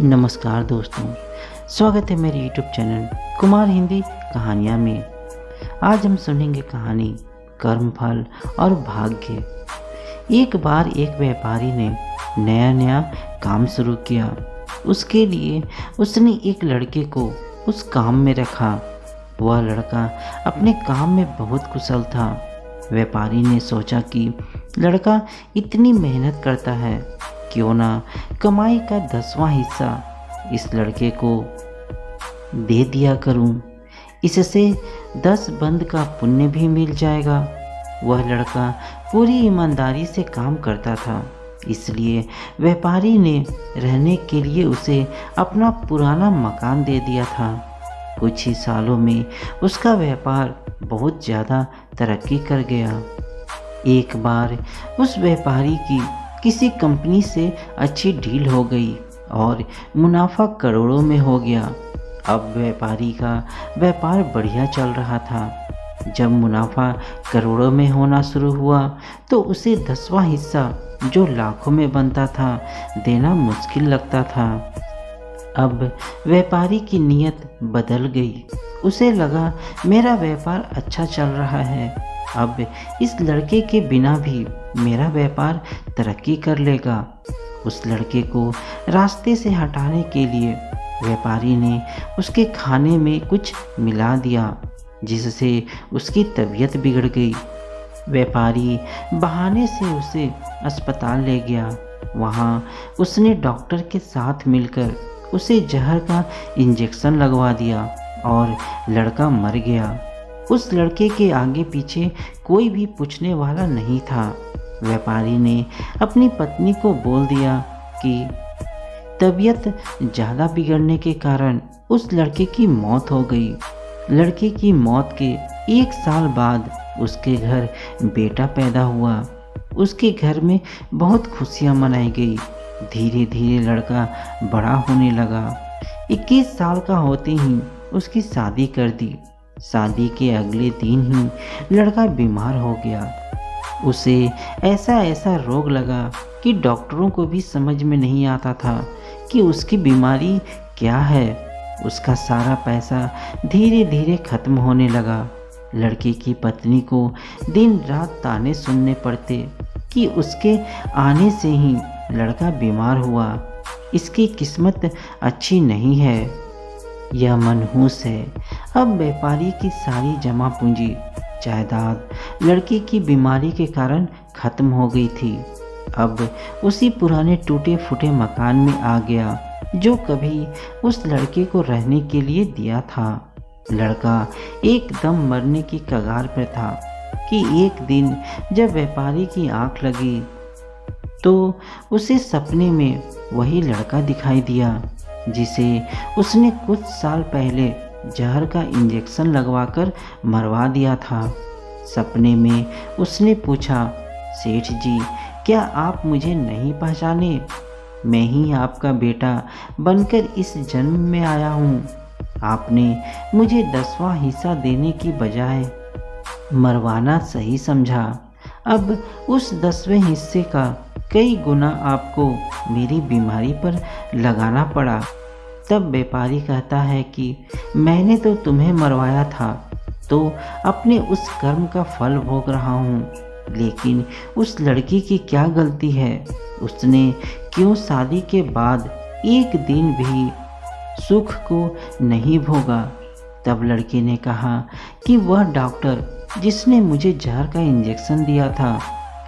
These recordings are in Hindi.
नमस्कार दोस्तों, स्वागत है मेरे यूट्यूब चैनल कुमार हिंदी कहानियाँ में। आज हम सुनेंगे कहानी कर्मफल और भाग्य। एक बार एक व्यापारी ने नया नया काम शुरू किया। उसके लिए उसने एक लड़के को उस काम में रखा। वह लड़का अपने काम में बहुत कुशल था। व्यापारी ने सोचा कि लड़का इतनी मेहनत करता है, क्यों ना कमाई का 10वां हिस्सा इस लड़के को दे दिया करूं। इससे 10 बंद का पुण्य भी मिल जाएगा। वह लड़का पूरी ईमानदारी से काम करता था, इसलिए व्यापारी ने रहने के लिए उसे अपना पुराना मकान दे दिया था। कुछ ही सालों में उसका व्यापार बहुत ज़्यादा तरक्की कर गया। एक बार उस व्यापारी की किसी कंपनी से अच्छी डील हो गई और मुनाफा करोड़ों में हो गया। अब व्यापारी का व्यापार बढ़िया चल रहा था। जब मुनाफा करोड़ों में होना शुरू हुआ तो उसे 10वां हिस्सा, जो लाखों में बनता था, देना मुश्किल लगता था। अब व्यापारी की नीयत बदल गई। उसे लगा मेरा व्यापार अच्छा चल रहा है, अब इस लड़के के बिना भी मेरा व्यापार तरक्की कर लेगा। उस लड़के को रास्ते से हटाने के लिए व्यापारी ने उसके खाने में कुछ मिला दिया, जिससे उसकी तबीयत बिगड़ गई। व्यापारी बहाने से उसे अस्पताल ले गया। वहाँ उसने डॉक्टर के साथ मिलकर उसे जहर का इंजेक्शन लगवा दिया और लड़का मर गया। उस लड़के के आगे पीछे कोई भी पूछने वाला नहीं था। व्यापारी ने अपनी पत्नी को बोल दिया कि तबीयत ज़्यादा बिगड़ने के कारण उस लड़के की मौत हो गई। लड़के की मौत के 1 साल बाद उसके घर बेटा पैदा हुआ। उसके घर में बहुत खुशियाँ मनाई गई। धीरे धीरे लड़का बड़ा होने लगा। 21 साल का होते ही उसकी शादी कर दी। शादी के अगले दिन ही लड़का बीमार हो गया। उसे ऐसा रोग लगा कि डॉक्टरों को भी समझ में नहीं आता था कि उसकी बीमारी क्या है। उसका सारा पैसा धीरे धीरे खत्म होने लगा। लड़के की पत्नी को दिन रात ताने सुनने पड़ते कि उसके आने से ही लड़का बीमार हुआ। इसकी किस्मत अच्छी नहीं है, यह मनहूस है। अब व्यापारी की सारी जमा पूंजी जायदाद लड़के की बीमारी के कारण खत्म हो गई थी। अब उसी पुराने टूटे फूटे मकान में आ गया जो कभी उस लड़के को रहने के लिए दिया था। लड़का एकदम मरने की कगार पर था कि एक दिन जब व्यापारी की आंख लगी तो उसे सपने में वही लड़का दिखाई दिया जिसे उसने कुछ साल पहले जहर का इंजेक्शन लगवाकर मरवा दिया था। सपने में उसने पूछा, सेठ जी, क्या आप मुझे नहीं पहचाने? मैं ही आपका बेटा बनकर इस जन्म में आया हूँ। आपने मुझे 10वां हिस्सा देने की बजाय मरवाना सही समझा। अब उस 10वें हिस्से का कई गुना आपको मेरी बीमारी पर लगाना पड़ा। तब व्यापारी कहता है कि मैंने तो तुम्हें मरवाया था, तो अपने उस कर्म का फल भोग रहा हूँ। लेकिन उस लड़की की क्या गलती है? उसने क्यों शादी के बाद एक दिन भी सुख को नहीं भोगा? तब लड़के ने कहा कि वह डॉक्टर जिसने मुझे जहर का इंजेक्शन दिया था,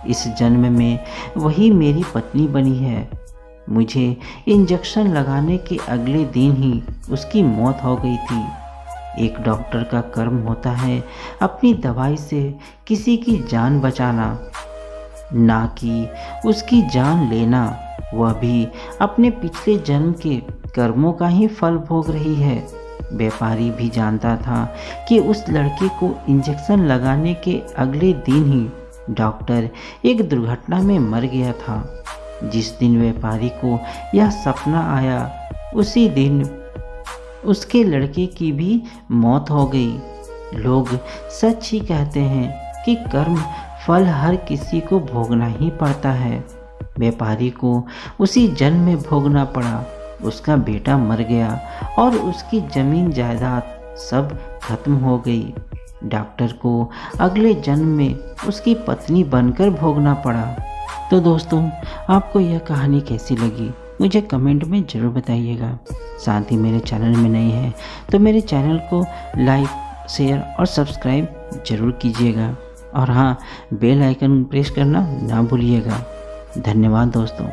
इस जन्म में वही मेरी पत्नी बनी है। मुझे इंजेक्शन लगाने के अगले दिन ही उसकी मौत हो गई थी। एक डॉक्टर का कर्म होता है अपनी दवाई से किसी की जान बचाना, ना कि उसकी जान लेना। वह भी अपने पिछले जन्म के कर्मों का ही फल भोग रही है। व्यापारी भी जानता था कि उस लड़के को इंजेक्शन लगाने के अगले दिन ही डॉक्टर एक दुर्घटना में मर गया था। जिस दिन व्यापारी को यह सपना आया, उसी दिन उसके लड़के की भी मौत हो गई। लोग सच ही कहते हैं कि कर्म फल हर किसी को भोगना ही पड़ता है। व्यापारी को उसी जन्म में भोगना पड़ा। उसका बेटा मर गया और उसकी ज़मीन जायदाद सब खत्म हो गई। डॉक्टर को अगले जन्म में उसकी पत्नी बनकर भोगना पड़ा। तो दोस्तों, आपको यह कहानी कैसी लगी मुझे कमेंट में ज़रूर बताइएगा। साथ ही मेरे चैनल में नए हैं तो मेरे चैनल को लाइक, शेयर और सब्सक्राइब जरूर कीजिएगा। और हाँ, बेल आइकन प्रेस करना ना भूलिएगा। धन्यवाद दोस्तों।